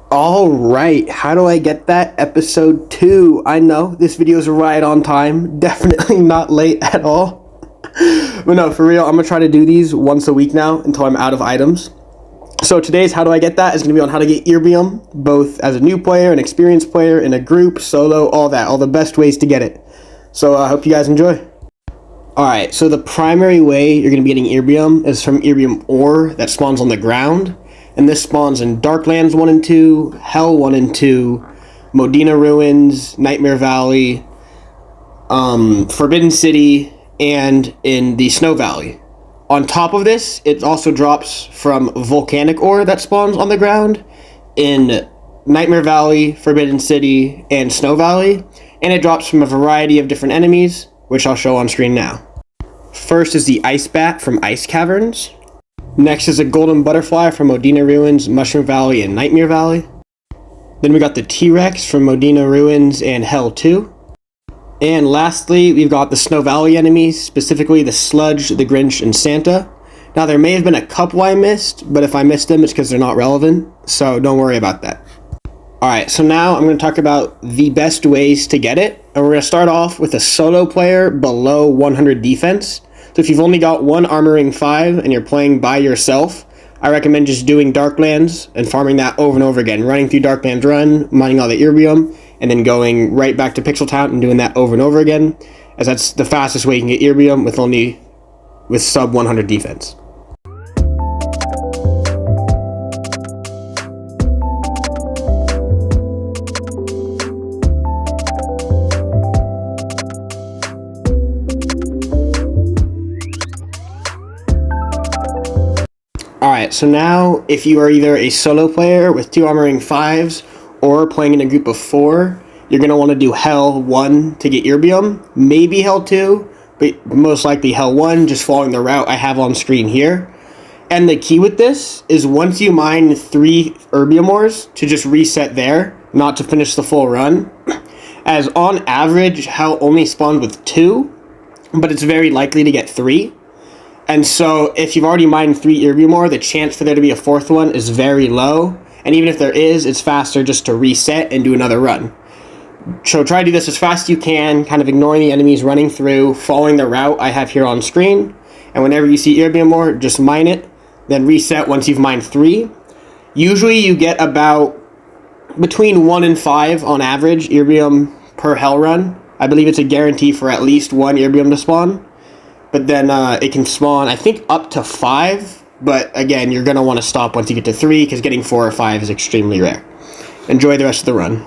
All right, how do I get that? Episode 2. I know this video is right on time, definitely not late at all. But no, for real, I'm gonna try to do these once a week now until I'm out of items. So today's how do I get that is gonna be on how to get Ibrium, both as a new player, an experienced player, in a group, solo, all that, all the best ways to get it. So I hope you guys enjoy. Alright, so the primary way you're gonna be getting Ibrium is from Ibrium ore that spawns on the ground. And this spawns in Darklands 1 and 2, Hell 1 and 2, Modena Ruins, Nightmare Valley, Forbidden City, and in the Snow Valley. On top of this, it also drops from volcanic ore that spawns on the ground in Nightmare Valley, Forbidden City, and Snow Valley. And it drops from a variety of different enemies, which I'll show on screen now. First is the Ice Bat from Ice Caverns. Next is a Golden Butterfly from Modena Ruins, Mushroom Valley, and Nightmare Valley. Then we got the T-Rex from Modena Ruins and Hell 2. And lastly, we've got the Snow Valley enemies, specifically the Sludge, the Grinch, and Santa. Now, there may have been a couple I missed, but if I missed them, it's because they're not relevant, so don't worry about that. Alright, so now I'm going to talk about the best ways to get it, and we're going to start off with a solo player below 100 defense. So if you've only got one Armor Ring 5 and you're playing by yourself, I recommend just doing Darklands and farming that over and over again, running through Darklands Run, mining all the Ibrium, and then going right back to Pixel Town and doing that over and over again, as that's the fastest way you can get Ibrium with sub 100 defense. Alright, so now if you are either a solo player with 2 Armor Ring 5s or playing in a group of 4, you're going to want to do Hell 1 to get Erbium, maybe Hell 2, but most likely Hell 1, just following the route I have on screen here. And the key with this is once you mine 3 Erbium ores to just reset there, not to finish the full run, as on average Hell only spawned with 2, but it's very likely to get 3. And so if you've already mined 3 Ibrium ore, the chance for there to be a 4th one is very low. And even if there is, it's faster just to reset and do another run. So try to do this as fast as you can, kind of ignoring the enemies running through, following the route I have here on screen. And whenever you see Ibrium ore, just mine it, then reset once you've mined 3. Usually you get about between 1 and 5 on average Ibrium per Hell run. I believe it's a guarantee for at least 1 Ibrium to spawn. But then it can spawn, I think, up to 5. But again, you're going to want to stop once you get to 3, because getting 4 or 5 is extremely rare. Enjoy the rest of the run.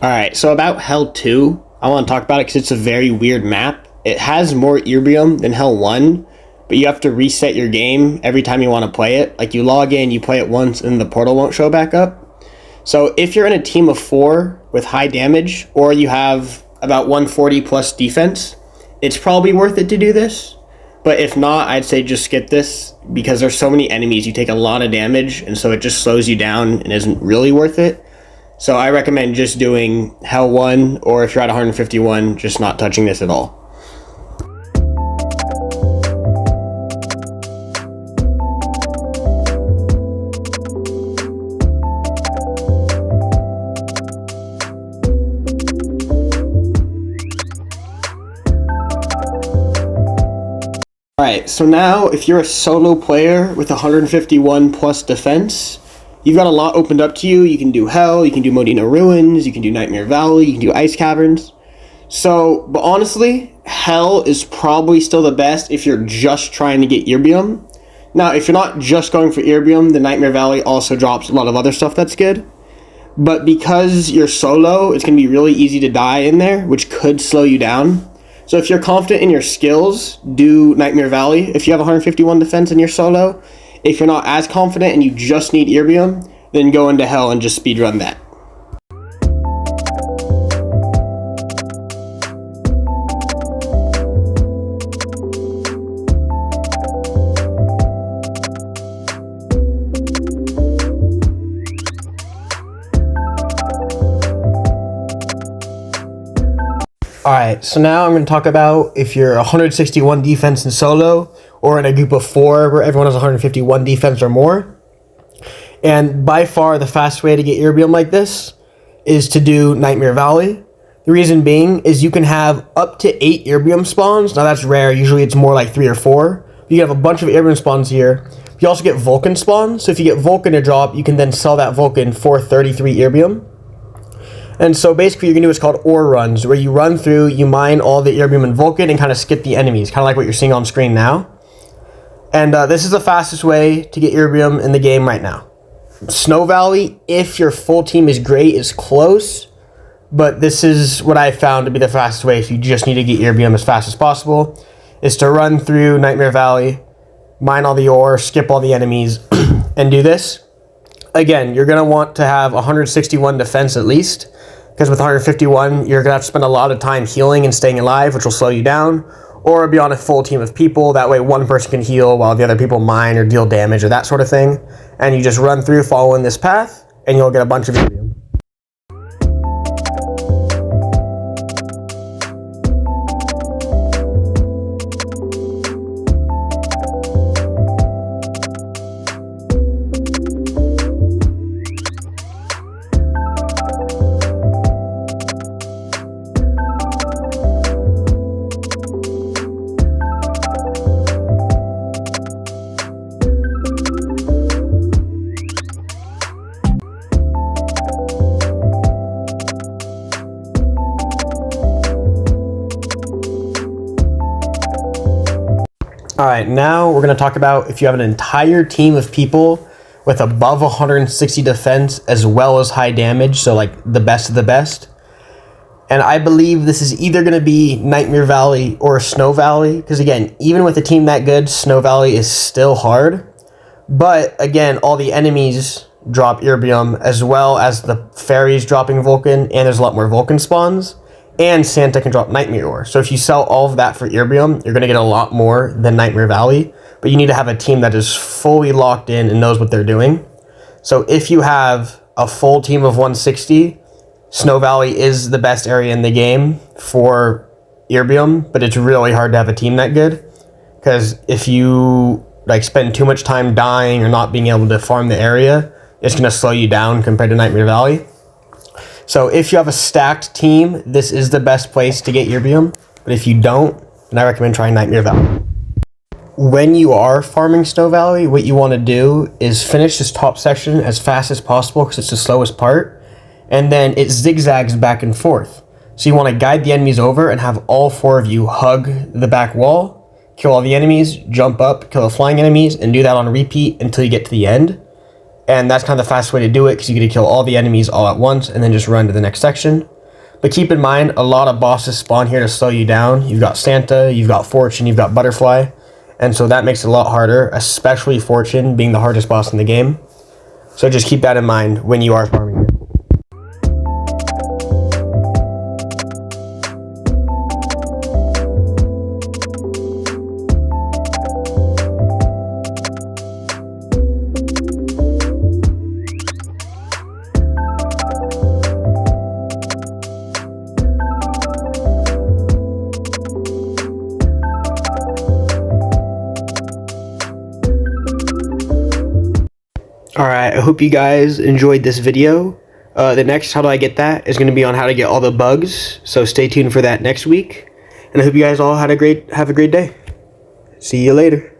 Alright, so about Hell 2, I want to talk about it because it's a very weird map. It has more Ibrium than Hell 1. But you have to reset your game every time you want to play it. Like, you log in, you play it once, and the portal won't show back up. So if you're in a team of 4 with high damage, or you have about 140 plus defense, it's probably worth it to do this. But if not, I'd say just skip this, because there's so many enemies, you take a lot of damage, and so it just slows you down and isn't really worth it. So I recommend just doing Hell 1, or if you're at 151, just not touching this at all. Alright, so now if you're a solo player with 151 plus defense, you've got a lot opened up to you. You can do Hell, you can do Modena Ruins, you can do Nightmare Valley, you can do Ice Caverns. So, but honestly, Hell is probably still the best if you're just trying to get Erbium. Now, if you're not just going for Erbium, the Nightmare Valley also drops a lot of other stuff that's good. But because you're solo, it's going to be really easy to die in there, which could slow you down. So if you're confident in your skills, do Nightmare Valley if you have 151 defense and you're solo. If you're not as confident and you just need Ibrium, then go into Hell and just speedrun that. Alright, so now I'm going to talk about if you're 161 defense in solo, or in a group of 4 where everyone has 151 defense or more. And by far the fastest way to get Erbium like this is to do Nightmare Valley. The reason being is you can have up to 8 Erbium spawns. Now that's rare, usually it's more like 3 or 4. You have a bunch of Erbium spawns here. You also get Vulcan spawns, so if you get Vulcan to drop, you can then sell that Vulcan for 33 Erbium. And so basically you're going to do what's called ore runs, where you run through, you mine all the Erbium and Vulcan and kind of skip the enemies, kind of like what you're seeing on screen now. And this is the fastest way to get Ibrium in the game right now. Snow Valley, if your full team is great, is close. But this is what I found to be the fastest way if you just need to get Ibrium as fast as possible, is to run through Nightmare Valley, mine all the ore, skip all the enemies, and do this. Again, you're going to want to have 161 defense at least, because with 151, you're going to have to spend a lot of time healing and staying alive, which will slow you down. Or be on a full team of people, that way one person can heal while the other people mine or deal damage or that sort of thing. And you just run through following this path, and you'll get a bunch of Erbium. Alright, now we're going to talk about if you have an entire team of people with above 160 defense as well as high damage, so like the best of the best. And I believe this is either going to be Nightmare Valley or Snow Valley, because again, even with a team that good, Snow Valley is still hard. But again, all the enemies drop Erbium, as well as the fairies dropping Vulcan, and there's a lot more Vulcan spawns. And Santa can drop Nightmare Ore. So if you sell all of that for Erbium, you're going to get a lot more than Nightmare Valley. But you need to have a team that is fully locked in and knows what they're doing. So if you have a full team of 160, Snow Valley is the best area in the game for Erbium. But it's really hard to have a team that good. Because if you spend too much time dying or not being able to farm the area, it's going to slow you down compared to Nightmare Valley. So if you have a stacked team, this is the best place to get Erbium. But if you don't, then I recommend trying Nightmare Valley. When you are farming Snow Valley, what you want to do is finish this top section as fast as possible because it's the slowest part. And then it zigzags back and forth. So you want to guide the enemies over and have all 4 of you hug the back wall, kill all the enemies, jump up, kill the flying enemies, and do that on repeat until you get to the end. And that's kind of the fastest way to do it, because you get to kill all the enemies all at once and then just run to the next section. But keep in mind, a lot of bosses spawn here to slow you down. You've got Santa, you've got Fortune, you've got Butterfly. And so that makes it a lot harder, especially Fortune being the hardest boss in the game. So just keep that in mind when you are farming here. Alright, I hope you guys enjoyed this video. The next How Do I Get That is going to be on how to get all the bugs, so stay tuned for that next week. And I hope you guys all have a great day. See you later.